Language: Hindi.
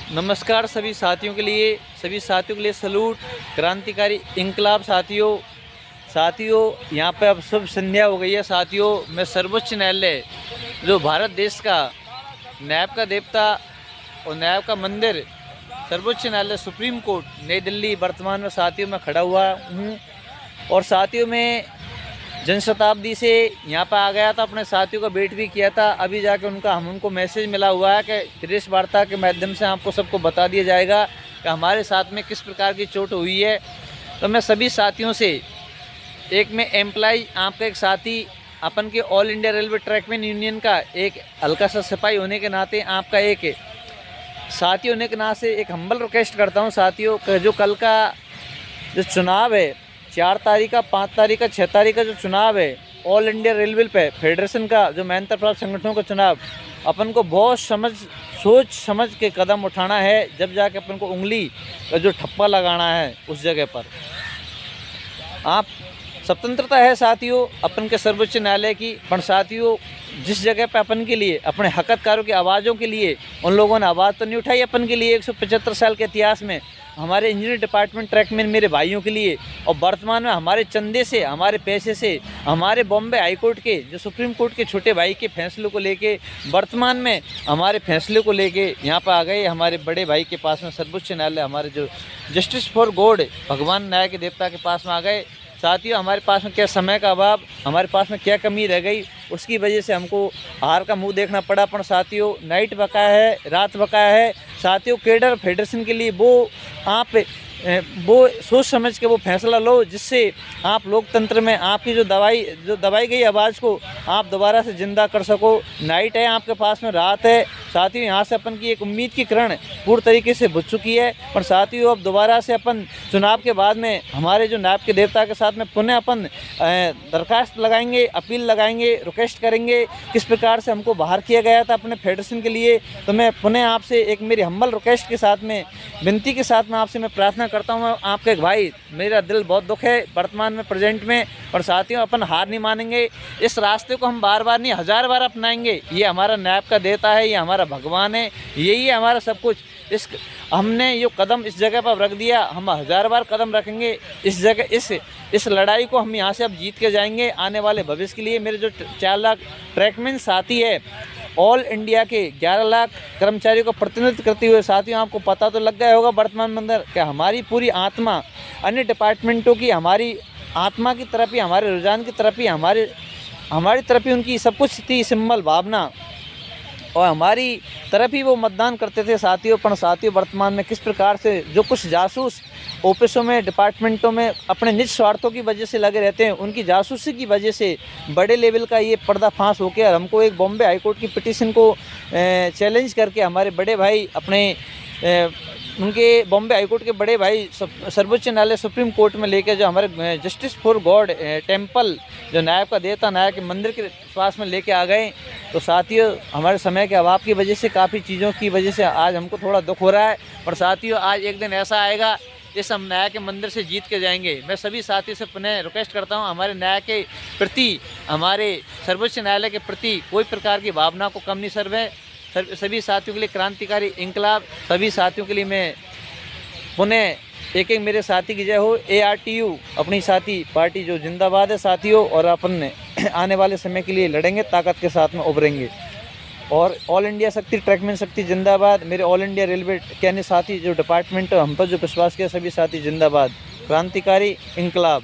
नमस्कार सभी साथियों के लिए सलूट। क्रांतिकारी इंकलाब साथियों यहाँ पे अब शुभ संध्या हो गई है साथियों। मैं सर्वोच्च न्यायालय जो भारत देश का न्याय का देवता और न्याय का मंदिर सर्वोच्च न्यायालय सुप्रीम कोर्ट नई दिल्ली वर्तमान में साथियों में खड़ा हुआ हूँ। और साथियों में जनशताब्दी से यहाँ पर आ गया था, अपने साथियों का वेट भी किया था। अभी जाके उनको मैसेज मिला हुआ है कि प्रेस वार्ता के माध्यम से आपको सबको बता दिया जाएगा कि हमारे साथ में किस प्रकार की चोट हुई है। तो मैं सभी साथियों से, एक में एम्प्लॉय आपका एक साथी, अपन के all India railway trackman union का एक हल्का सा सिपाही होने के नाते, आपका एक साथी होने के नाते एक हम्बल रिक्वेस्ट करता हूँ साथियों कि जो कल का जो चुनाव है 4 तारीख का, 5 तारीख का, 6 तारीख का जो चुनाव है ऑल इंडिया रेलवे पे फेडरेशन का, जो मेहनत प्राप्त संगठनों का चुनाव, अपन को बहुत सोच समझ के कदम उठाना है। जब जाके अपन को उंगली का जो ठप्पा लगाना है उस जगह पर आप स्वतंत्रता है साथियों अपन के सर्वोच्च न्यायालय की। पर साथियों जिस जगह पे अपन के लिए, अपने हकतकारों की आवाज़ों के लिए उन लोगों ने आवाज़ तो नहीं उठाई अपन के लिए 175 साल के इतिहास में, हमारे इंजीनियर डिपार्टमेंट ट्रैकमैन मेरे भाइयों के लिए। और वर्तमान में हमारे चंदे से, हमारे पैसे से, हमारे बॉम्बे हाई कोर्ट के जो सुप्रीम कोर्ट के छोटे भाई के फैसलों को लेके, वर्तमान में हमारे फैसले को लेके यहाँ पर आ गए हमारे बड़े भाई के पास में, सर्वोच्च न्यायालय, हमारे जो जस्टिस फॉर गॉड, भगवान न्याय के देवता के पास में आ गए साथियों। हमारे पास में क्या समय का अभाव, हमारे पास में क्या कमी रह गई, उसकी वजह से हमको हार का मुंह देखना पड़ा। पर साथियों नाइट बकाया है, रात बकाया है साथियों। केडर फेडरेशन के लिए वो सोच समझ के वो फैसला लो जिससे आप लोकतंत्र में आपकी जो दबाई गई आवाज़ को आप दोबारा से ज़िंदा कर सको। नाइट है आपके पास में, रात है साथियों। यहाँ से अपन की एक उम्मीद की किरण पूर्ण तरीके से बुझ चुकी है। पर साथियों अब दोबारा से अपन चुनाव के बाद में हमारे जो नायब के देवता के साथ में पुनः अपन दरखास्त लगाएंगे, अपील लगाएंगे, रिक्वेस्ट करेंगे किस प्रकार से हमको बाहर किया गया था अपने फेडरेशन के लिए। तो मैं पुनः आपसे एक मेरी हम्बल रिक्वेस्ट के साथ में, विनती के साथ में आपसे मैं प्रार्थना करता हूँ, आपके एक भाई, मेरा दिल बहुत दुख है वर्तमान में, प्रेजेंट में। और साथियों अपन हार नहीं मानेंगे, इस रास्ते को हम बार बार नहीं 1000 बार अपनाएंगे। ये हमारा न्याय का देता है, ये हमारा भगवान है, यही है हमारा सब कुछ। हमने ये कदम इस जगह पर रख दिया, हम 1000 बार कदम रखेंगे इस जगह। इस लड़ाई को हम यहाँ से अब जीत के जाएंगे आने वाले भविष्य के लिए। मेरे जो 4 लाख ट्रैकमैन साथी है, ऑल इंडिया के 11 लाख कर्मचारियों का प्रतिनिधित्व करते हुए साथियों, आपको पता तो लग गया होगा वर्तमान में अंदर कि हमारी पूरी आत्मा अन्य डिपार्टमेंटों की, हमारी आत्मा की तरफ ही, हमारे रुझान की तरफ ही, हमारी तरफ ही उनकी सब कुछ थी, सिंबल भावना, और हमारी तरफ ही वो मतदान करते थे साथियों। पर साथियों वर्तमान में किस प्रकार से जो कुछ जासूस ऑफिसों में, डिपार्टमेंटों में अपने निज स्वार्थों की वजह से लगे रहते हैं, उनकी जासूसी की वजह से बड़े लेवल का ये पर्दाफाश हो गया। हमको एक बॉम्बे हाई कोर्ट की पिटीशन को चैलेंज करके हमारे बड़े भाई उनके बॉम्बे हाई कोर्ट के बड़े भाई सर्वोच्च न्यायालय सुप्रीम कोर्ट में लेके, जो हमारे जस्टिस फॉर गॉड टेम्पल, जो न्याय का देवता, न्याय के मंदिर के पास में लेके आ गए। तो साथियों हमारे समय के अभाव की वजह से, काफ़ी चीज़ों की वजह से आज हमको थोड़ा दुख हो रहा है। पर साथियों आज एक दिन ऐसा आएगा इस हम न्याय के मंदिर से जीत के जाएंगे। मैं सभी साथियों से पुनः रिक्वेस्ट करता हूं, हमारे न्याय के प्रति, हमारे सर्वोच्च न्यायालय के प्रति कोई प्रकार की भावना को कम नहीं सर्वे। सभी साथियों के लिए क्रांतिकारी इंकलाब, सभी साथियों के लिए मैं पुनः एक मेरे साथी की जय हो। ARTU अपनी साथी पार्टी जो जिंदाबाद है साथियों, और अपन आने वाले समय के लिए लड़ेंगे, ताकत के साथ में उभरेंगे। और ऑल इंडिया शक्ति, ट्रैकमैन शक्ति जिंदाबाद। मेरे ऑल इंडिया रेलवे के अन्य साथी जो डिपार्टमेंट हम पर जो विश्वास किया, सभी साथी जिंदाबाद। क्रांतिकारी इंकलाब।